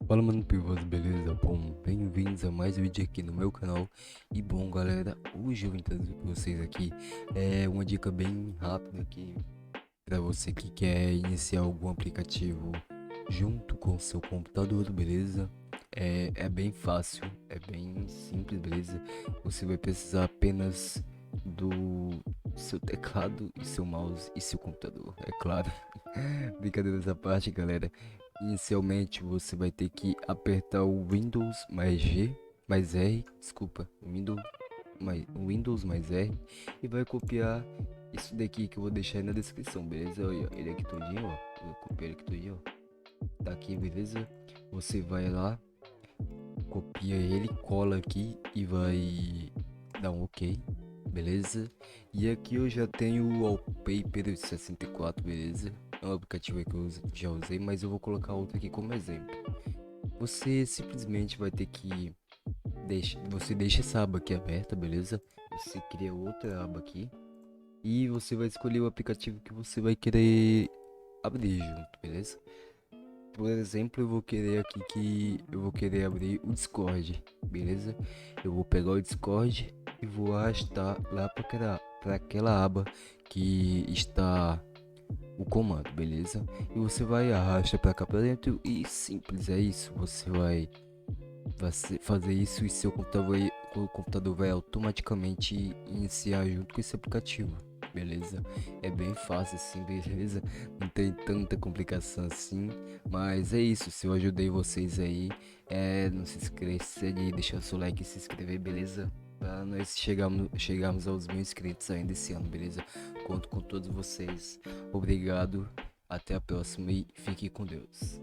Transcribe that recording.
Fala, mano, pivôs, beleza? Bom, bem-vindos a mais um vídeo aqui no meu canal. E bom, galera, hoje eu vim trazer pra vocês aqui uma dica bem rápida aqui para você que quer iniciar algum aplicativo junto com o seu computador, beleza? É bem fácil, é bem simples, beleza? Você vai precisar apenas do seu teclado e seu mouse e seu computador, é claro. Brincadeiras à parte, galera. Inicialmente você vai ter que apertar o Windows mais G mais R, desculpa, Windows mais R e vai copiar isso daqui que eu vou deixar aí na descrição, beleza? Olha, ele aqui todinho, ó. Eu vou copiar ele aqui todinho, ó. Tá aqui, beleza? Você vai lá, copia ele, cola aqui e vai dar um OK, beleza? E aqui eu já tenho o Wallpaper 64, beleza? É um aplicativo que eu já usei, mas eu vou colocar outro aqui como exemplo. Você simplesmente vai ter que você deixa essa aba aqui aberta, beleza? Você cria outra aba aqui e você vai escolher o aplicativo que você vai querer abrir junto, beleza? Por exemplo, eu vou querer abrir o Discord, beleza? Eu vou pegar o Discord e vou arrastar lá para aquela aba que está o comando, beleza? E você vai arrasta para cá para dentro e simples, é isso. Você vai fazer isso e o computador vai automaticamente iniciar junto com esse aplicativo, beleza? É bem fácil assim, beleza? Não tem tanta complicação assim, mas é isso. Se eu ajudei vocês aí, não se esqueça de deixar seu like e se inscrever, beleza? Para nós chegarmos aos 1.000 inscritos ainda esse ano, beleza? Conto com todos vocês. Obrigado, até a próxima e fique com Deus.